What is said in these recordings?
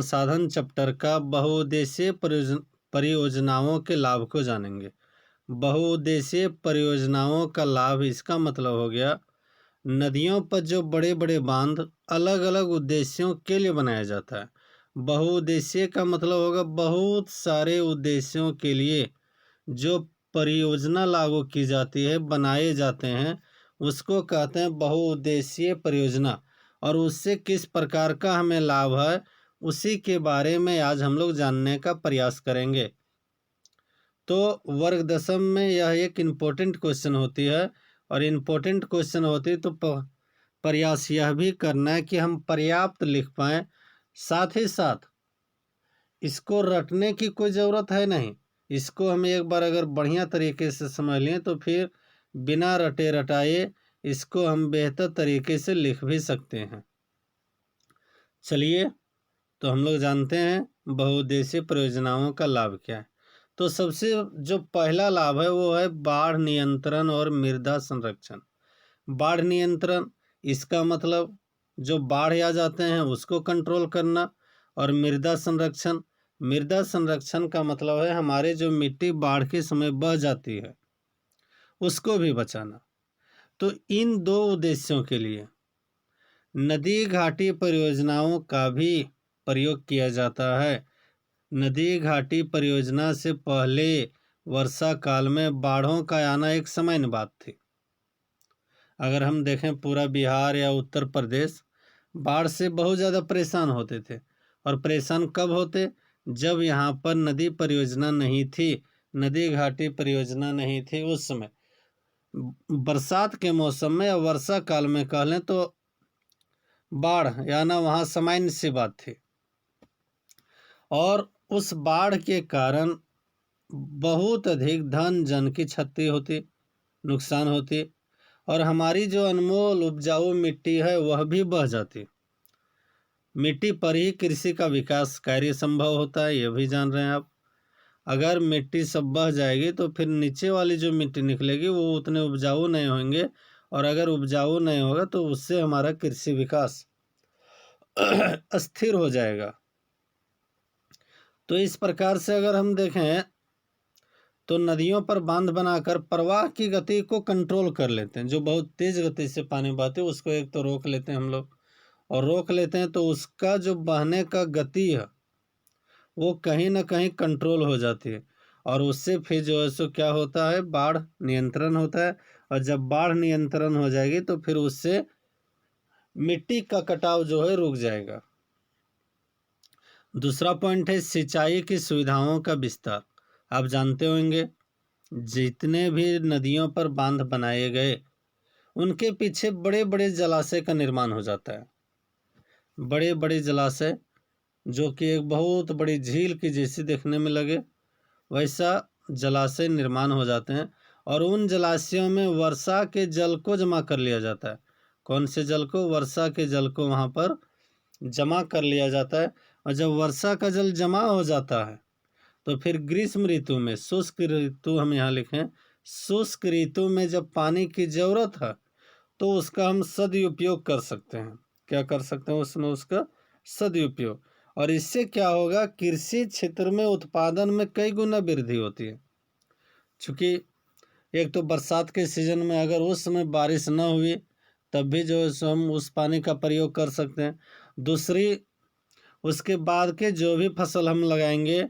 संसाधन चैप्टर का बहुउद्देशीय परियोजनाओं के लाभ को जानेंगे। बहुउद्देशीय परियोजनाओं का लाभ, इसका मतलब हो गया नदियों पर जो बड़े बड़े बांध अलग अलग उद्देश्यों के लिए बनाया जाता है। बहुउद्देशीय का मतलब होगा बहुत सारे उद्देश्यों के लिए जो परियोजना लागू की जाती है, बनाए जाते हैं, उसको कहते हैं बहुउद्देशीय परियोजना। और उससे किस प्रकार का हमें लाभ है, उसी के बारे में आज हम लोग जानने का प्रयास करेंगे। तो वर्ग दशम में यह एक इम्पोर्टेंट क्वेश्चन होती है, और इम्पोर्टेंट क्वेश्चन होती है तो प्रयास यह भी करना है कि हम पर्याप्त लिख पाएँ। साथ ही साथ इसको रटने की कोई ज़रूरत है नहीं, इसको हम एक बार अगर बढ़िया तरीके से समझ लें तो फिर बिना रटे रटाए इसको हम बेहतर तरीके से लिख भी सकते हैं। चलिए, तो हम लोग जानते हैं बहुउद्देशीय परियोजनाओं का लाभ क्या है। तो सबसे जो पहला लाभ है वो है बाढ़ नियंत्रण और मृदा संरक्षण। बाढ़ नियंत्रण, इसका मतलब जो बाढ़ आ जाते हैं उसको कंट्रोल करना। और मृदा संरक्षण, मृदा संरक्षण का मतलब है हमारे जो मिट्टी बाढ़ के समय बह जाती है उसको भी बचाना। तो इन दो उद्देश्यों के लिए नदी घाटी परियोजनाओं का भी प्रयोग किया जाता है। नदी घाटी परियोजना से पहले वर्षा काल में बाढ़ों का आना एक सामान्य बात थी। अगर हम देखें पूरा बिहार या उत्तर प्रदेश बाढ़ से बहुत ज़्यादा परेशान होते थे। और परेशान कब होते, जब यहाँ पर नदी परियोजना नहीं थी, नदी घाटी परियोजना नहीं थी। उस समय बरसात के मौसम में या वर्षा काल में कह लें तो बाढ़ आना वहाँ सामान्य सी बात थी। और उस बाढ़ के कारण बहुत अधिक धन जन की क्षति होती, नुकसान होती, और हमारी जो अनमोल उपजाऊ मिट्टी है वह भी बह जाती। मिट्टी पर ही कृषि का विकास कार्य संभव होता है, यह भी जान रहे हैं आप। अगर मिट्टी सब बह जाएगी तो फिर नीचे वाली जो मिट्टी निकलेगी वो उतने उपजाऊ नहीं होंगे, और अगर उपजाऊ नहीं होगा तो उससे हमारा कृषि विकास अस्थिर हो जाएगा। तो इस प्रकार से अगर हम देखें तो नदियों पर बांध बनाकर प्रवाह की गति को कंट्रोल कर लेते हैं। जो बहुत तेज गति से पानी बहते हैं उसको एक तो रोक लेते हैं हम लोग, और रोक लेते हैं तो उसका जो बहने का गति है वो कहीं ना कहीं कंट्रोल हो जाती है। और उससे फिर जो है सो क्या होता है, बाढ़ नियंत्रण होता है। और जब बाढ़ नियंत्रण हो जाएगी तो फिर उससे मिट्टी का कटाव जो है रुक जाएगा। दूसरा पॉइंट है सिंचाई की सुविधाओं का विस्तार। आप जानते होंगे जितने भी नदियों पर बांध बनाए गए उनके पीछे बड़े बड़े जलाशय का निर्माण हो जाता है। बड़े बड़े जलाशय जो कि एक बहुत बड़ी झील की जैसी देखने में लगे, वैसा जलाशय निर्माण हो जाते हैं। और उन जलाशयों में वर्षा के जल को जमा कर लिया जाता है। कौन से जल को? वर्षा के जल को वहाँ पर जमा कर लिया जाता है। और जब वर्षा का जल जमा हो जाता है तो फिर ग्रीष्म ऋतु में, शुष्क ऋतु हम यहाँ लिखें, शुष्क ऋतु में जब पानी की ज़रूरत है तो उसका हम सदुपयोग कर सकते हैं। क्या कर सकते हैं उसमें? उसका सदुपयोग। और इससे क्या होगा, कृषि क्षेत्र में उत्पादन में कई गुना वृद्धि होती है। चूँकि एक तो बरसात के सीज़न में अगर उस समय बारिश न हुई तब भी जो है सो हम उस पानी का प्रयोग कर सकते हैं। दूसरी, उसके बाद के जो भी फसल हम लगाएंगे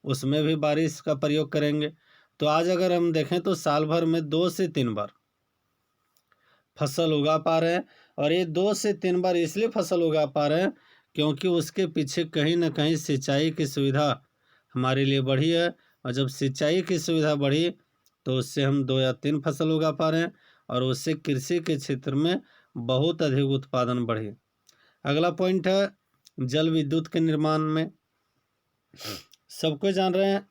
उसमें भी बारिश का प्रयोग करेंगे। तो आज अगर हम देखें तो साल भर में 2 से 3 बार फसल उगा पा रहे हैं। और ये 2 से 3 बार इसलिए फसल उगा पा रहे हैं क्योंकि उसके पीछे कहीं ना कहीं सिंचाई की सुविधा हमारे लिए बढ़ी है। और जब सिंचाई की सुविधा बढ़ी तो उससे हम 2 या 3 फसल उगा पा रहे हैं, और उससे कृषि के क्षेत्र में बहुत अधिक उत्पादन बढ़ी। अगला पॉइंट है जल विद्युत के निर्माण में। सबको जान रहे हैं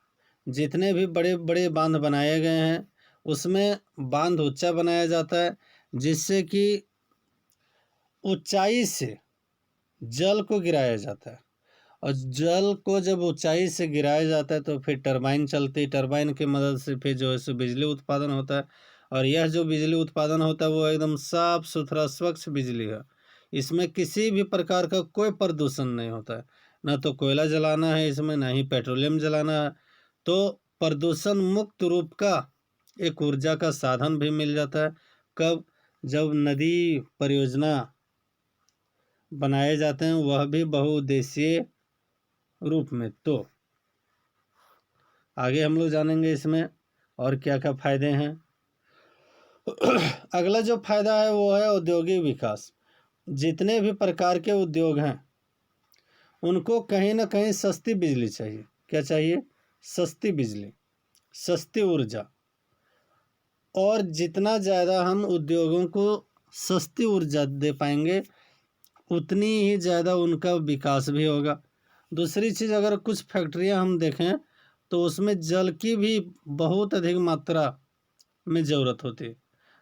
जितने भी बड़े बड़े बांध बनाए गए हैं उसमें बांध ऊंचा बनाया जाता है, जिससे कि ऊंचाई से जल को गिराया जाता है। और जल को जब ऊंचाई से गिराया जाता है तो फिर टरबाइन चलती है, टरबाइन की मदद से फिर जो है सो बिजली उत्पादन होता है। और यह जो बिजली उत्पादन होता है वो एकदम साफ सुथरा स्वच्छ बिजली है। इसमें किसी भी प्रकार का कोई प्रदूषण नहीं होता है, ना तो कोयला जलाना है इसमें, ना ही पेट्रोलियम जलाना है। तो प्रदूषण मुक्त रूप का एक ऊर्जा का साधन भी मिल जाता है। कब? जब नदी परियोजना बनाए जाते हैं, वह भी बहुउद्देशीय रूप में। तो आगे हम लोग जानेंगे इसमें और क्या क्या फायदे हैं। अगला जो फायदा है वो है औद्योगिक विकास। जितने भी प्रकार के उद्योग हैं उनको कहीं ना कहीं सस्ती बिजली चाहिए। क्या चाहिए? सस्ती बिजली, सस्ती ऊर्जा। और जितना ज़्यादा हम उद्योगों को सस्ती ऊर्जा दे पाएंगे उतनी ही ज़्यादा उनका विकास भी होगा। दूसरी चीज़, अगर कुछ फैक्ट्रियां हम देखें तो उसमें जल की भी बहुत अधिक मात्रा में ज़रूरत होती है।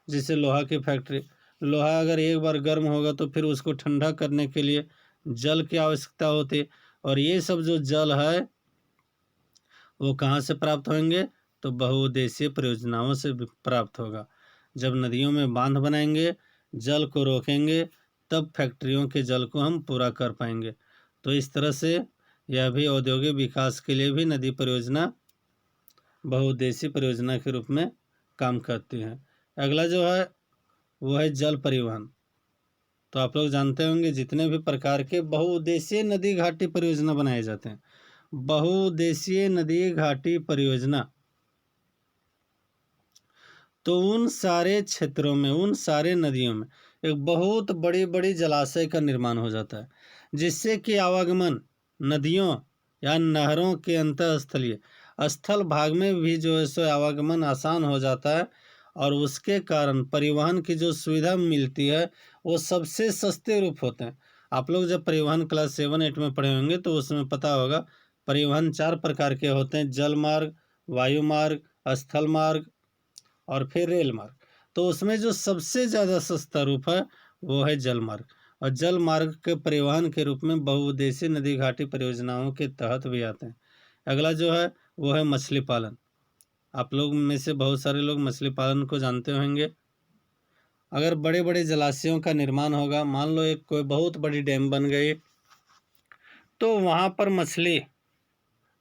जैसे लोहा की फैक्ट्री, लोहा अगर एक बार गर्म होगा तो फिर उसको ठंडा करने के लिए जल की आवश्यकता होती है। और ये सब जो जल है वो कहाँ से प्राप्त होंगे? तो बहुउद्देशीय परियोजनाओं से प्राप्त होगा। जब नदियों में बांध बनाएंगे, जल को रोकेंगे, तब फैक्ट्रियों के जल को हम पूरा कर पाएंगे। तो इस तरह से यह भी औद्योगिक विकास के लिए भी नदी परियोजना बहुउद्देशीय परियोजना के रूप में काम करती है। अगला जो है वो है जल परिवहन। तो आप लोग जानते होंगे जितने भी प्रकार के बहुउद्देशीय नदी घाटी परियोजना बनाए जाते हैं, बहुउद्देशीय नदी घाटी परियोजना, तो उन सारे क्षेत्रों में, उन सारे नदियों में एक बहुत बड़ी बड़ी जलाशय का निर्माण हो जाता है, जिससे कि आवागमन नदियों या नहरों के अंतःस्थलीय स्थल भाग में भी जो है सो आवागमन आसान हो जाता है। और उसके कारण परिवहन की जो सुविधा मिलती है वो सबसे सस्ते रूप होते हैं। आप लोग जब परिवहन क्लास 7-8 में पढ़े होंगे तो उसमें पता होगा परिवहन 4 प्रकार के होते हैं: जल मार्ग, वायु मार्ग, स्थल मार्ग और फिर रेल मार्ग। तो उसमें जो सबसे ज़्यादा सस्ता रूप है वो है जल मार्ग। और जल मार्ग के परिवहन के रूप में बहुउद्देशीय नदी घाटी परियोजनाओं के तहत भी आते हैं। अगला जो है वो है मछली पालन। आप लोग में से बहुत सारे लोग मछली पालन को जानते होंगे। अगर बड़े बड़े जलाशयों का निर्माण होगा, मान लो एक कोई बहुत बड़ी डैम बन गई, तो वहाँ पर मछली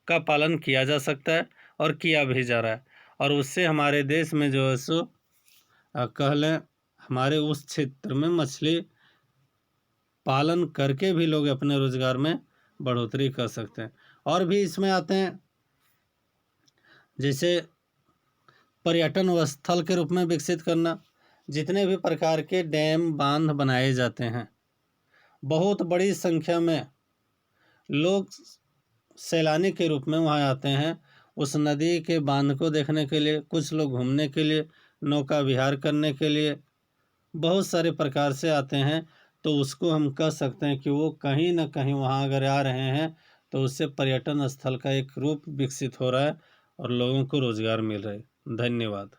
का पालन किया जा सकता है और किया भी जा रहा है। और उससे हमारे देश में जो है सो कह लें हमारे उस क्षेत्र में मछली पालन करके भी लोग अपने रोजगार में बढ़ोतरी कर सकते हैं। और भी इसमें आते हैं जैसे पर्यटन स्थल के रूप में विकसित करना। जितने भी प्रकार के डैम बांध बनाए जाते हैं, बहुत बड़ी संख्या में लोग सैलानी के रूप में वहाँ आते हैं उस नदी के बांध को देखने के लिए। कुछ लोग घूमने के लिए, नौका विहार करने के लिए, बहुत सारे प्रकार से आते हैं। तो उसको हम कह सकते हैं कि वो कहीं ना कहीं वहाँ अगर आ रहे हैं तो उससे पर्यटन स्थल का एक रूप विकसित हो रहा है और लोगों को रोजगार मिल रहा है। धन्यवाद।